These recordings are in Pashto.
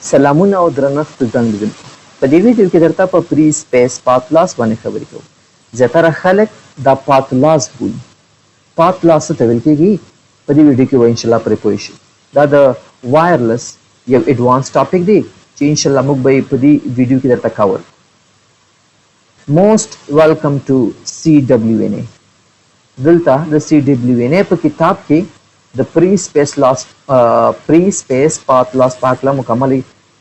سلامونه او درنښت زنګ لیدونکو په دې ویډیو کې درته په پری سپیس پاتلاس باندې خبرې کوم. زیاتره خلک دا پاتلاس بولي. پاتلاس څه ته ویل کېږي په دې ویډیو کې به انشاءالله پرې پوه شو. دا د وایرلس یو ایډوانس ټاپک دی چې انشاءالله موږ به یې په دې ویډیو کې درته کور. موسټ ویلکم ټو CWNA. دلته د CWNA په کتاب کې د پری سپیس پاتلاس په هکله مکمل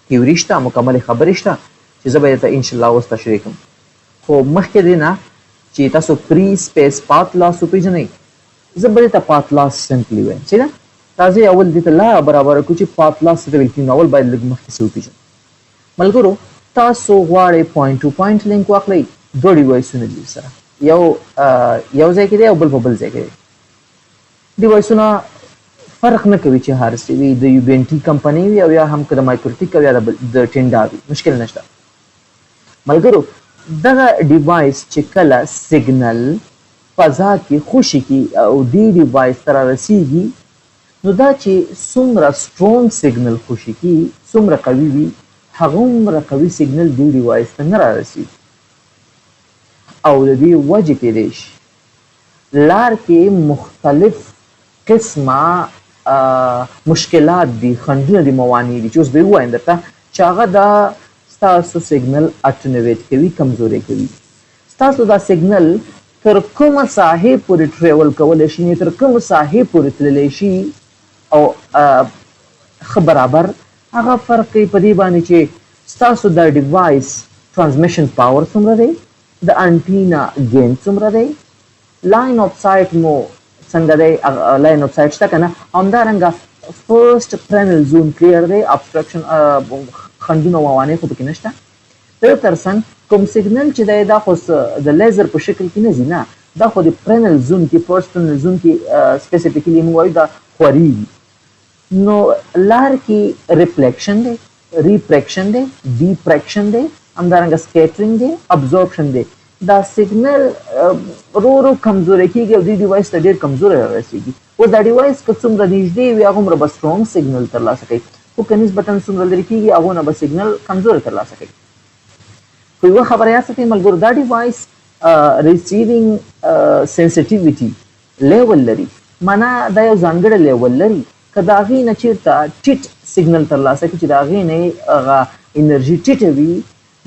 تیوري شته، مکمل خبرې شته چې زه به یې ته انشاءالله اوس تشریح کوم. خو مخکې دې نه چې تاسو پری سپیس پاتلاس وپېژنئ، زه به دې ته پاتلاس سمپلي وایم. چې نه راځئ اول دې ته لاره برابره کړو چې پاتلاس څه ته ویل کېږي. نو اول باید لږ مخکې څه وپېژنو. ملګرو تاسو غواړئ پوینټ ټو پوینټ لینک واخلئ. دوه ډیوایسونه دي سره، یو ځای کې دی او بل په بل ځای کې دی. ډیوایسونه فرق نه کوي چې هر څه وي، د UBNT کمپنۍ وي او یا هم که د مایکروټیک او یا د ټینډا وي، مشکل نشته. ملګرو دغه ډیوایس چې کله سیګنل فضا کې خوشي کی او دې ډیوایس ته رارسیږي، نو دا چې څومره سټرونګ سیګنل خوشي کی، څومره قوي وي، هغومره قوي سیګنل دې ډیوایس ته نه رارسیږي. او د دې وجې کېدی شي لار کې مختلف قسمه مشکلات دي، خنډونه دي، موانع دي چې اوس به یې ووایم درته چې هغه دا ستاسو سیګنل اټنویټ کوي، کمزوری کوي. ستاسو دا سیګنل تر کومه ساحې پورې ټریول کولی شي، تر کومه ساحې پورې تللی شي او ښه برابر هغه فرق کوي په دې باندې چې ستاسو دا ډیوایس ټرانسمیشن پاور څومره دی، د انټینا ګین څومره دی، لاین آف سایټ مو څنګه دی، لاین آف سایټ شته که نه، همدارنګه فرسټ پرنل زون کلیر دی، ابسټرکشن خنډونه او موانع خو پکې نشته. د یو ترڅنګ کوم سیګنل چې دی دا خو د لیزر په شکل کې نه ځي، نه دا خو د پرنل زون کې، فرسټ پرنل زون کې سپیسیفیکلی موږ وایو دا خورېږي. نو لار کې ریفلیکشن دی، ریپریکشن دی، ډیپریکشن دی، همدارنګه سکیټرینګ دی، ابزورپشن دی. دا سیګنل ورو ورو کمزوری کېږي او دې ډیوایس ته ډېر کمزوری رارسېږي. اوس دا ډیوایس که څومره نږدې وي هغومره به سټرونګ سیګنل ترلاسه کوي، خو که نسبتا څومره لرې کېږي هغونه به سیګنل کمزوری ترلاسه کوي. خو یوه خبره یاد ساتئ ملګرو، دا ډیوایس ریسیوینګ سنسټیویټي لیول لري، معنا دا یو ځانګړی لیول لري. که د هغې نه چېرته ټیټ سیګنل ترلاسه کړي چې د هغې نه هغه انرژي ټیټه وي،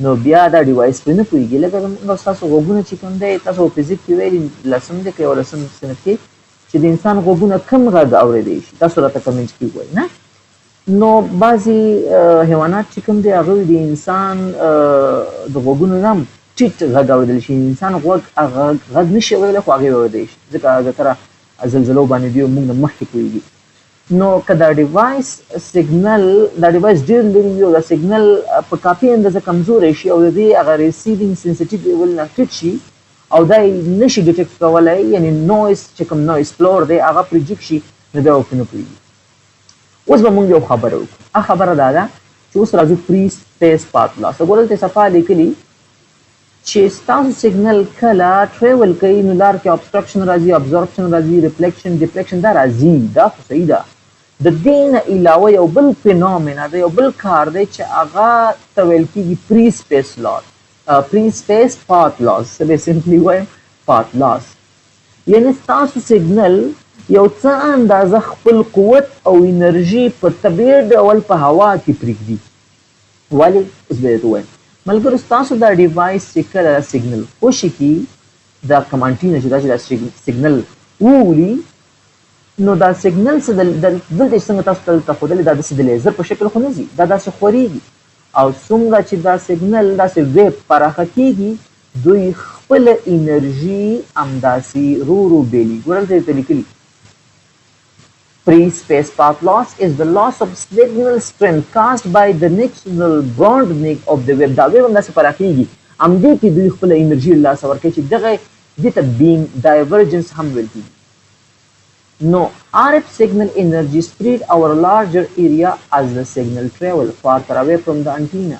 نو بیا دا ډیوایس پرې نه پوهېږي. لکه زموږ ستاسو غوږونه چې کوم دی، تاسو په فزیک کې ویلي لسم دی که 11 صنف کې چې د انسان غوږونه کم غږ اورېدی شي، تاسو راته کمنټ کې ووایئ نه. نو بعضې حیوانات چې کوم دی هغوی د انسان د غوږونو نه هم ټیټ غږ اورېدلی شي. انسان غږ نشي اورېدلی خو هغې اورېدی شي، ځکه زیاتره زلزلو باندې دوی موږ نه مخکې پوهېږي. نو که دا ډیوایس سیګنل دا ډیوایس ډېر لرې وي او دا سیګنل په کافي اندازه کمزوری شي او د دې هغه ریسیوینګ سنسټیو لیول نه ټیټ شي او دا یې نشي ډیټیکټ کولی، یعنې نویز چې کوم نویز فلور دی هغه پرېجیکټ شي، نو بیا ورته نه پوهېږي. اوس به موږ یو خبره وکړو. هغه خبره دا ده چې اوس راځو پری سپیس پاتلاس. ګوره دلته صفحه لیکلي چې ستاسو سیګنل کله ټریول کوي نو لار کې ابسټرکشن راځي، ابزورپشن راځي، ریفلیکشن، ډیفلیکشن دا راځي. دا خو صحیح ده. د دې نه علاوه یو بل فینومینا دی، یو بل کار دی چې هغه ته ویل کېږي پری سپیس لاس، پری سپیس پاتلاس. زه به سمپلي وایم پاتلاس. یعنې ستاسو سیګنل یو څه اندازه خپل قوت او انرژي په طبیعي ډول په هوا کې پرېږدي. ولې؟ اوس به درته ووایم. ملګرو ستاسو دا ډیوایس چې کله سیګنل خوشي کي، دا کوم انټینا چې دا سیګنل وولي، نو دا سیګنل څه دلته څنګه تاسو ته دلته ښودلې دا داسې د لیزر په شکل خو نه ځي، دا داسې خورېږي. او څومره چې دا سیګنل داسې ویب پراخه کېږي، دوی خپله انرژي همداسې ورو ورو بېلي. ګوره دلته درته لیکلي pre-space path loss is the loss of signal strength caused by the natural broadening of the wave. دا ویب همداسې پراخېږي، همدې کې دوی خپله انرژي له لاسه ورکوي چې دغه دې ته بیم ډایورجنس هم ویل کېږي. No, RF signal energy spread over a larger area as the signal travel farther away from the antenna.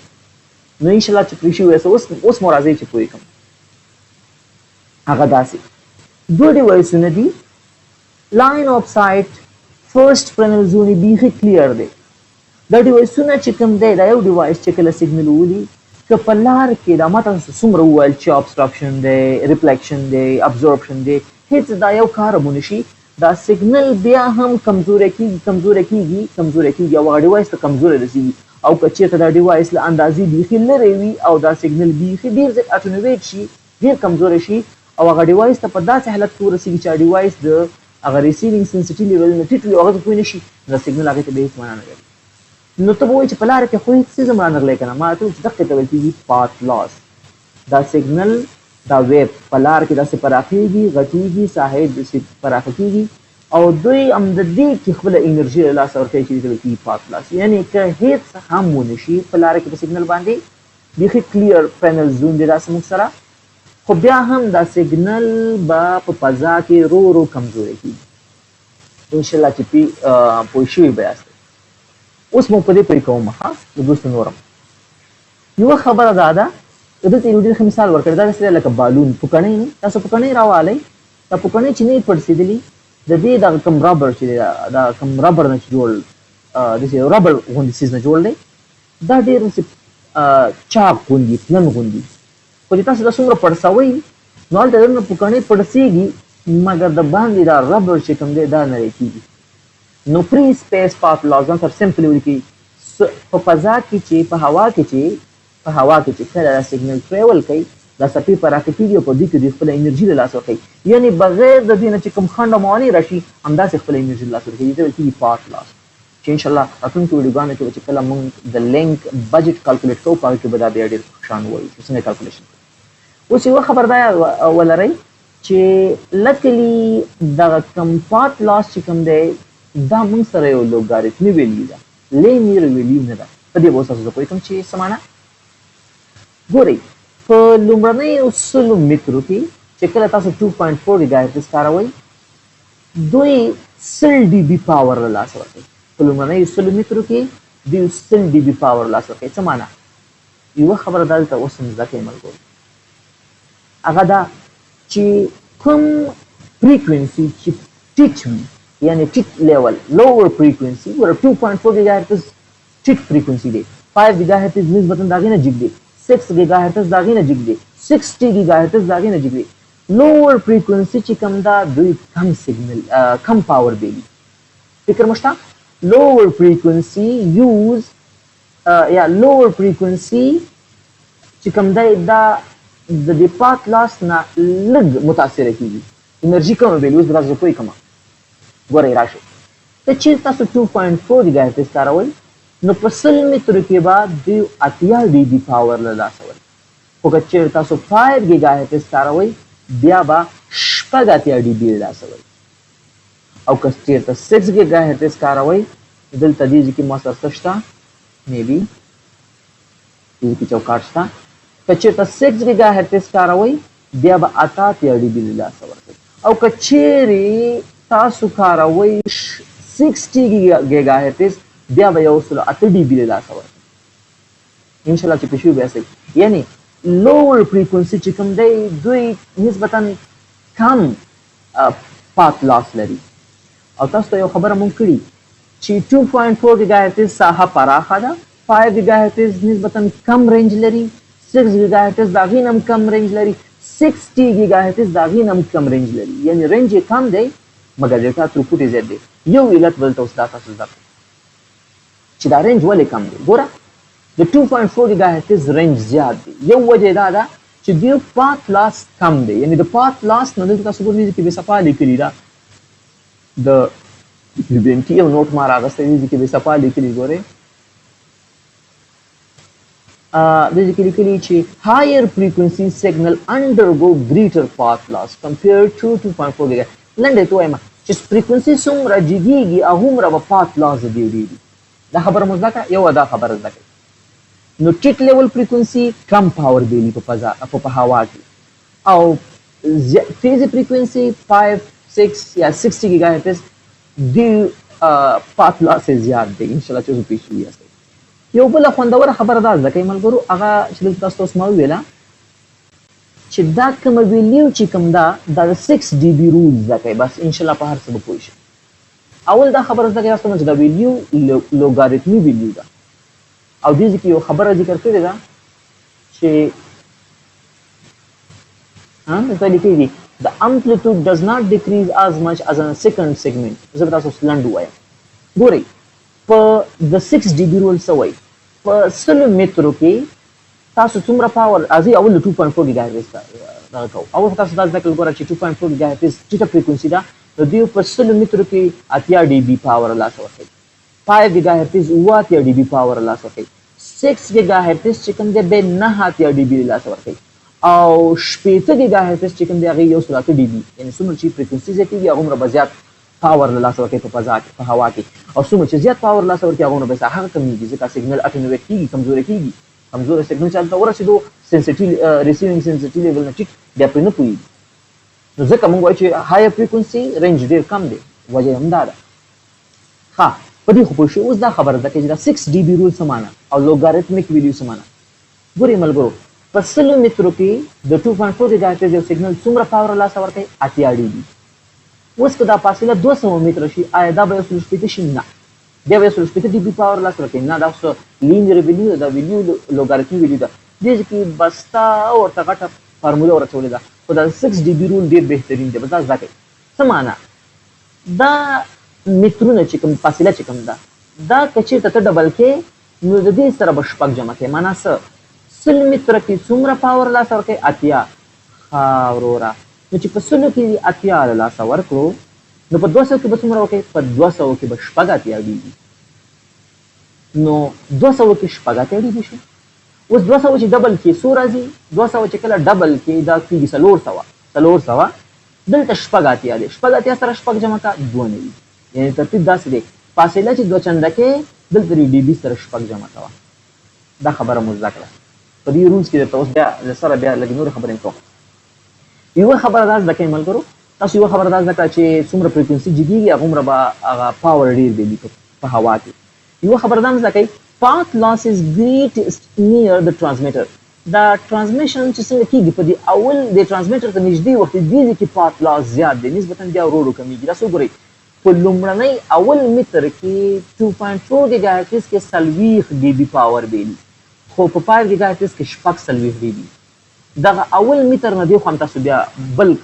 نو انشاءالله چې پوه شوي اوس مو راځئ چې پوه کړم. هغه داسې دوه ډیوایسونه دي، لاین آف سایټ فرسټ پرنل زون یې بیخي کلیر دی، دا ډیوایسونه چې کوم دی دا یو ډیوایس چې کله سیګنل ولي که په لار کې دا ماته څومره وویل چې ابسټراکشن دی ریفلیکشن دی ابزورپشن دی هیڅ دا یو کار مونږ شي دا سیګنل بیا هم کمزوري کیږي او ډیوایس ته کمزوري رسیږي او که چېرته دا ډیوایس له اندازې بیخي لرې وي او دا سیګنل بیخي ډېر زیات اټنویټ شي ډېر کمزوری شي او هغه ډیوایس ته په داسې حالت کې ورسېږي چې ډیوایس د هغه ریسیوینګ سنسټیټي لیول نه ټیټ وي او هغه پوه نه شي دا سیګنل هغې ته بیا هېڅ معنا نه لري نو ته به وایې چې په لاره کې خو هېڅ څیز هم رانغلی که نه ما ته چې دقې ته ویل کېږي پات لاس دا سیګنل دا ویب په لار کې داسې پراخېږي غټېږي ساحې داسې پراخه کېږي او دوی هم د دې کې خپله انرژي له لاسه ورکوي چې دې ته ویل کېږي پات لاس یعنې که هېڅ هم ونه شي په لاره کې په سیګنل باندې بیخي کلیر پینل زون دی داسې موږ سره خو بیا هم دا سیګنل به په فضا کې رو رو کمزوری کېږي انشاءالله چې پوه شوي به یاست اوس مو په دې پوه کوم ښه د دوستو نورم یوه خبره دا ده دلته یو ډېر ښه مثال ورکړی دا داسې لکه بالون پوکڼۍ نه تاسو پوکڼۍ راوالی دا پوکڼۍ چې نه یې پړسېدلي د دې دغه کوم ربر چې دی دا کوم ربر نه چې جوړ داسې یو ربر غوندې څیز نه جوړ دی دا ډېر داسې چاق غوندي پلن غوندي خو چې تاسو دا څومره پړسوئ نو هلته دننه پوکڼۍ پړسېږي مګر د باندې دا ربر چې کوم دی دا نری کېږي نو پری سپیس پات لاز ځان سره سمپلي ولیکئ په فضا کې چې په هوا کې چې کله دا سیګنل ټریول کوي دا څپې پراخه کېږي او په دې کې دوی خپله انرژي له لاسه ورکوي یعنې بغیر د دې نه چې کوم خنډ او موانع راشي همداسې خپله انرژي له لاسه ورکوي دې ته ویل کېږي پات لاس چې انشاءالله راتلونکو ویډیوګانو کې به چې کله موږ د لینک بجټ کالکولیټ کوو په هغې کې به دا بیا ډېر ښان ووایو چې څنګه کالکولیشن کوو اوس یوه خبر دا ولرئ چې لکلي دغه کوم پات لاس چې کوم دی دا موږ سره یو لوګاریتمي ویلیو ده لینیر ویلیو نه ده په دې به اوس تاسو زه پوهېږم چې څه معنا ګورئ په لومړنیو سلو مترو کې چې کله تاسو 2.4 ګیګا هرتز کاروئ دوی 100 ډي بي پاور له لاسه ورکوي په لومړنیو سلو مترو کې دوی 100 ډي بي پاور له لاسه ورکوي څه معنا یوه خبره دا دلته اوس هم زده کړئ ملګرو هغه دا چې کوم فریکوینسي چې ټیټ وي یعنی ټیټ لیول لوور فریکوینسي ګوره 2.4 ګیګا هرتز ټیټ فریکوینسي دی 5 ګیګا هرتز نسبتا د هغې نه جګ دی 6 ګیګا هرتز د هغې نه جګ دی 60 ګیګا هرتز د هغې نه جګ دی لوور فریکوینسي چې کوم دا دوی کم سیګنل کم پاور بیلي فکر مو شته لوور فریکوینسي یوز یا لوور فریکوینسي چې کوم دی دا د دې پات لاس نه لږ متاثره کېږي انرژي کمه بیلي اوس به تاسو پوه کړم ګورئ راشئ ته چېرې تاسو 2.4 ګیګا هرتز کاروئ نو په 100 مترو کې به دوی 80 ډي بي پاور له لاسه ورکوي خو که چېرې تاسو 5 ګیګا هرتز کاروئ بیا به 80 ډي بي له لاسه ورکوي او که چېرته 6 ګیګا هرتز کاروئ دلته دې ځای کې ما سره څه شته میبي دې کې چوکاټ شته که چېرته 6 ګیګا هرتز کاروئ بیا به 88 ډي بي له لاسه ورکوي او که چېرې تاسو کاروئ 60 ګیګا هرتز بیا به 108 ډي بي له لاسه ورکوي انشاءالله چې پوه شوي به یاستئ یعنې لوور فریکوینسي چې کوم دی دوی نسبتا کم پات لاس لري او تاسو ته یو خبره مونږ کړي چې 2.4 ګیګا هرتز ساحه پراخه ده 5 ګیګا هرتز نسبتا کم رینج لري 6 ګیګا هرتز د هغې نه هم کم رینج لري 60 ګیګا هرتز د هغې نه هم کم رینج لري یعنې رینج یې کم دی مګر ډیټا تروپوټ یې زیات دی یو علت به دلته اوس دا تاسو زده کړئ چې دا رینج ولې کم دی ګوره د 2.4 ګیګا هرتز رینج زیات دی یو وجه دا ده چې د پات لاس کم دی یعنې د پات لاس نه دلته تاسو ګورئ کې بېصفا لیکلي ده د بینټي یو نوټ ما راغستی دی کې بېصفا لیکلي ګورئ دې کې لیکلي چې higher frequency signal undergo greater path loss compared to 2.4 ګیګا لنډه ته وایم چې فریکوینسي څومره جګېږي هغومره به پات لاس د دې ډېري دا خبره مو زده کړه یو دا خبره زده کړئ نو ټیټ لیول فریکوینسي کم پاور بیلي په فضا په هوا کې او تیزه فریکوینسي 5 6 یا 60 ګیګا هرتز د پات لاس زیات دی انشاءالله چې اوس پوه شوي یاستئ یو بله خوندوره خبره دا زده کړئ ملګرو هغه چې دلته تاسو ته اوس ما وویله چې دا کومه ویلیو چې کوم دا د 6 ډي بي رول زده کړئ بس انشاءالله په هر څه به پوه شئ اول دا خبره زده تاسو چې دا ویلیو لوګاریتمي ویلیو ده او دې کې یو خبره ذکر کړې ده چې مثلا لیکي the amplitude does not decrease as much as in a second segment زه تاسو سلند وایم ګورئ په د 6 dB رول سوي په سلو مترو کې تاسو څومره پاور ازي اول 2.4 گیگا هرتز دا کو او تاسو دا ځکه ګورئ چې 2.4 گیگا هرتز ټیټه فریکوئنسي ده نو دوی په سلو مترو کې 80 dB پاور لاس ورکوي 5 گیگا هرتز 80 dB پاور لاس ورکوي 6 گیگا هرتز چې کوم دی به 90 dB لاس ورکوي او 8 گیگا هرتز چې کوم دی هغه 100 dB یعنی څومره چې فریکوئنسي زیاتېږي هغومره به زیات پاور لاس ورکوي په فضا کې په هوا کې او څومره چې زیات پاور لاس ورکوي هغومره به هغه کمیږي ځکه سیګنل اټینویټ کېږي کمزوري کېږي کمزوري سیګنل چې هلته ورسېدو سنسټیو ریسیوینګ سنسټیو لیول نه ټیک بیا پرې نه پوهېږي نو ځکه موږ وایو چې هایر فریکوئنسي رینج ډېر کم دی وجه همدا ده ښه په دې خو پوه شئ اوس دا خبره ده چې دا 6 dB رول څه معنی او لوګاریتمیک ویلیو څه معنی ګورئ ملګرو په سلو مترو کې د 2.4 گیگا هرتز یو سیګنل څومره پاور لاس ورکوي 80 dB اوس که دا فاصله 200 متره شي آیا دا به 180 شي نه بیا به 180 dB پاور لاس ورکوي نه دا اوس لینیر ویلیو دا ویلیو لوګاریتمیک ویلیو ده دې کې بستا ورته غټه فارموله ورچولې ده خو دا 6 dB رول ډېر بهترین دی بس دا زده کړئ څه معنی دا مترونه چې کوم فاصله چې کوم ده دا که چېرته ته ډبل کې نو د دې سره به شپږ جمع کوې معنا څه سل متره کې څومره پاور لاس ورکوي 80 ښه وروره نو چې په سلو کې 80 له لاسه ورکړو نو په 200 کې به څومره وکړي په 200 کې به شپږ 80 dB نو 200 کې شپږ 80 dB شو اوس 200 چې ډبل کې څو راځي 200 چې کله ډبل کې دا کېږي 400 دلته شپږ 80 دی شپږ 80 سره شپږ جمع کا 2 نه وي یعنی ترتیب داسې دی فاصله چې 2 چنده کې دلته dB سره شپږ جمع کوه دا خبره مو زده کړه په دې رولز کې درته اوس بیا سره بیا لږ نور خبرې کوم یو خبره دا زده کړئ ملګرو تاسو یو خبره دا زده کړه چې څومره فریکوئنسي جګېږي هغومره به هغه پاور ډېر دی په هوا کې یو خبره دا زده کړئ path loss is greatest near the transmitter دا ترانسمیشن چې څنګه کېږي په دې اول د ترانسمیټر ته نږدې وخت دې کې path loss زیات دی نسبتا بیا ورو ورو کمیږي تاسو وګورئ په لومړنۍ اول متر کې 2.4 گیگا هرتز کې 40 dB پاور بیلی خو په 5 گیگا هرتز کې شپږ 40 dB دغه اول متر نه دی خو هم تاسو بیا بل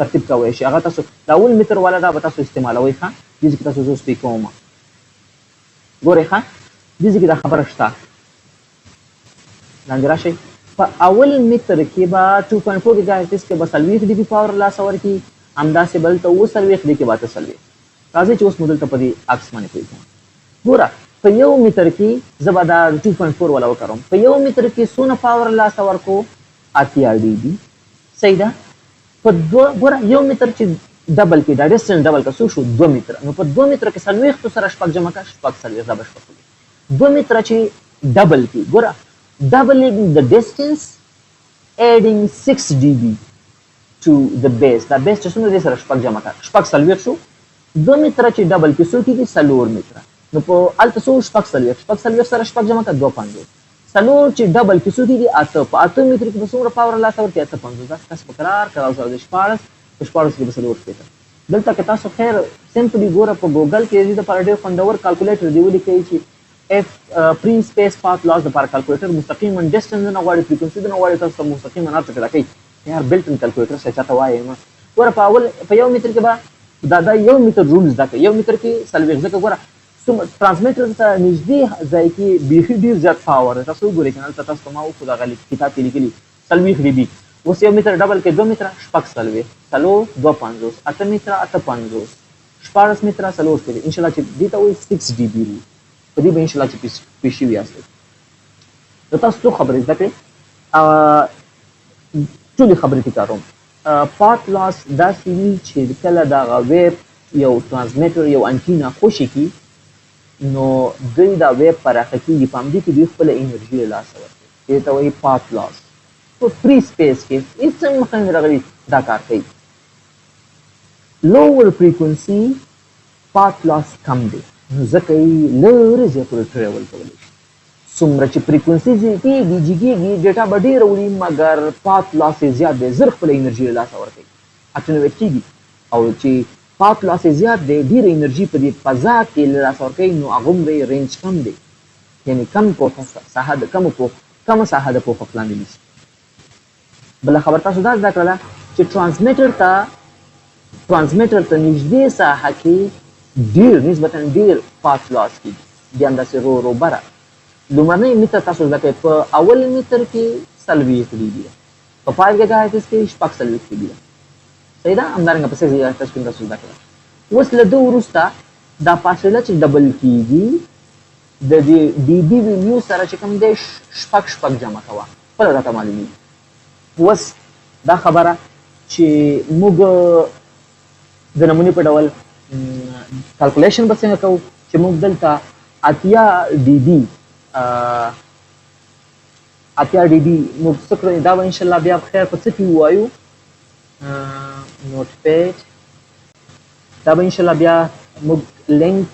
ترتیب کوئ شي هغه تاسو د اول متر والا دا به تاسو استعمالوئ ښه دې کې تاسو زه اوس پې کوم ګورئ ښه دې کې دا خبره شته لاندې راشئ په اول متر کې به 2.4 گیگا هرتز کې به 40 dB پاور لاسه ورکړي همداسې بل ته 40 دی کې به 40 راځئ چې اوس مو دلته په دې عکس باندې پوه کړم ګوره په یو متر کې زه به دا 2.4 والا وکاروم په یو متر کې څونه پاور لاسه ورکړو 80 dB صحیح ده په ګوره یو متر چې ډبل کې دا ډسټنس ډبل که څو شو 2 متره نو په 2 متره کې 40 سره شپږ جمع کړه شپږ 40 دا به شپږ 2 متره چې ډبل کې ګوره doubling the distance adding 6 dB to the base دا base چې څومره دی سره شپږ جمع کړه شپږ 40 شو 2 متره چې ډبل کې څو کېږي 4 متره نو په هلته څو شپږ 40 سره شپږ جمع کړه 250 څلور چې ډبل کې څو کېږي 8 په 8 متر کې به څومره پاور لاسه ورکړي 850 دا تاسو په قرار کړه او سره د 14 په 14 کې به څلور شپېته دلته که تاسو خیر سمپلی ګوره په ګوګل کې دې لپاره ډېر خوندور کالکولیټر دی ولیکئ چې free space path loss لپاره کالکولیټر مستقیما ډسټنس نه غواړي فریکوئنسي نه غواړي تاسو مستقیما هر څه پیدا کوي یار بلټن کالکولیټر څه چاته وایي ګوره په اول په یو متر کې به دا یو متر رول زده کړئ یو متر کې 40 ځکه ګوره ترانسمیټر ته نږدې ځای کې بیخي ډېر زیات پاور دی تاسو وګورئ که نه هلته تاسو ته ما وښود هغه کتاب کې لیکلي 40 dB اوس یو متر ډبل کې 2 متره شپږ 40 څلور 250 8 متره 850 14 متره څلور شپېته انشاءالله چې دې ته وایي 6 dB رول په دې به انشاءالله چې پوه شوي یاستئ نو تاسو څو خبرې زده کړئ ټولې خبرې تکراروم پات لاس داسې وي چې کله دغه ویب یو ترانسمیټر یو انټینا خوشي کړي نو دوی دا ویب پراخه کېږي په همدې کې دوی خپله انرژي له لاسه ورکوي دې ته وایي پات لاس په فری سپیس کې هېڅ هم مخه نه راغلي دا کار کوي لوور فریکونسي پات لاس کم دی نو ځکه یې لرې ځای پورې ټریول کولی شي څومره چې فریکونسي زیاتېږي جګېږي ډیټا به ډېره وړي مګر پات لاس یې زیات دی زر خپله انرژي له لاسه ورکوي اټنویټ کېږي او چې پات لاس زیات دی، ډیر انرژي په دې فضا کې لاس ورکوي، نو هغومره رینج کم دی، یعنی کم پوښه ساحه د کم ساحه د پوښښ لاندې نیسي. بله خبر تاسو دا زده کړله چې ترانسمیټر ته نږدې ساحه کې ډیر نسبتا ډیر پات لاس کېږي، بیا همداسې رو بره. لومړنی میتر تاسو زده کوئ، په اول میتر کې 40 dB ده، په 5 ګیګا هرتز کې 40 dB ده. صحیح ده؟ همدارنګه په 6 ګیګا هرتز کې تاسو زده کړه. اوس له ده وروسته دا فاصله چې ډبل کېږي د دې ډي بي ویلیو سره چې کوم دی شپږ جمع کوه، خپله راته معلومېږي. اوس دا خبره چې موږ د نمونې په ډول کالکولیشن به څنګه کوو، چې موږ دلته 80 dB موږ څه کړو، دا به انشاءالله بیا بخیر په څه کې ووایو، نوټ پیډ. دا به انشاءالله بیا موږ لینک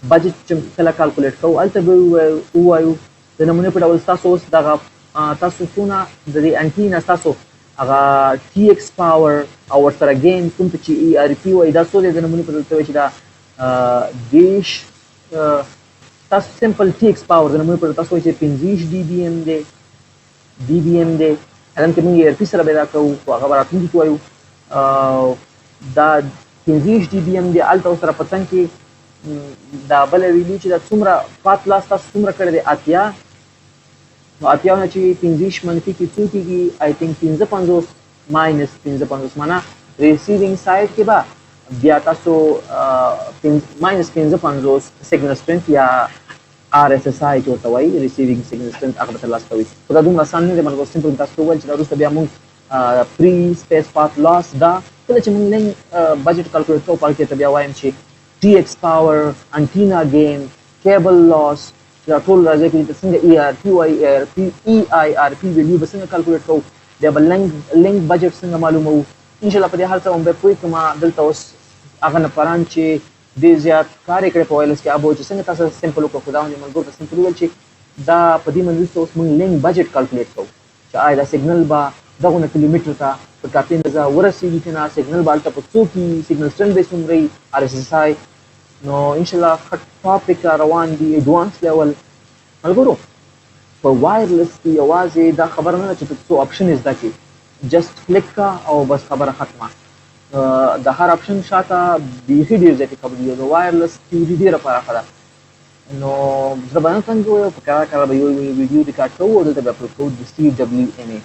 بجټ چې کله کالکولیټ کوو هلته به ووایو. د نمونې په ډول ستاسو اوس دغه تاسو څونه د دې انټینا ستاسو هغه ټي ایکس پاور او ورسره ګین کوم ته چې ای آر پي وایي، دا څو دی د نمونې په ډول ته وایي چې دا دیش تاسو سمپل ټي ایکس پاور د نمونې په ډول تاسو وایي چې 25 ډي بي ایم دی، هلته کې موږ ای آر پي سره به دا کوو، خو هغه به راتلونکي کې وایو. دا 25 ډي بي ایم دی، هلته ورسره په څنګ کې دا بله ویلي چې دا څومره پات لاس تاسو څومره کړی دی، 80. نو 80 نه چې 25 منفي کې څو کېږي، آی تھنک 55 ماینس 55 معنا ریسیوینګ سایډ کې به بیا تاسو ماینس 55 سیګنل سټرنث یا آر اس اس آی چې ورته وایي، ریسیوینګ سیګنل سټرنث هغه به ترلاسه کوئ. خو دا دومره اسان نه دی ملګرو، سمپل تاسو وویل چې دا وروسته بیا موږ پری سپیس پات لاس دا کله چې موږ لینک بجټ کالکولیټ کوو، په هغه کې ته بیا وایم چې ټي ایکس پاور، انټینا گین، کیبل لاس، دا ټول راځي چې څنګه ای آر پی وایي، ای آی آر پی ویلیو به څنګه کالکولیټ کوو، بیا به لینک بجټ څنګه معلوموو. انشاءالله په دې حال سره به پوه کړم. دلته اوس هغه نفران چې ډېر زیات کار یې کړی په وایرلس کې هغه چې څنګه تاسو سمپل وکړو، خو دا باندې ملګرو ته سمپل وویل چې دا په دې باندې وروسته اوس موږ لینک بجټ کالکولیټ کوو چې آیا دا سیګنل به دغونه کیلومتر ته په کافي اندازه ورسېږي که نه، سیګنل به هلته په څو کې، سیګنل سټرنث به څومره وي، آر اس اس آی. نو انشاءالله ښه ټاپک روان دي، ایډوانس لیول. ملګرو په وایرلس کې یوازې دا خبره نه ده چې ته څو آپشن زده کړې، جسټ کلیک کا او بس خبره ختمه. د هر آپشن شاته بیخي ډېر زیاتې خبرې دي، د وایرلس تیوري ډېره پراخه ده. نو زه به نن څنګه وایو، په کله به یو ویډیو ریکارډ کوو او دلته به اپلوډ کوو د CWNA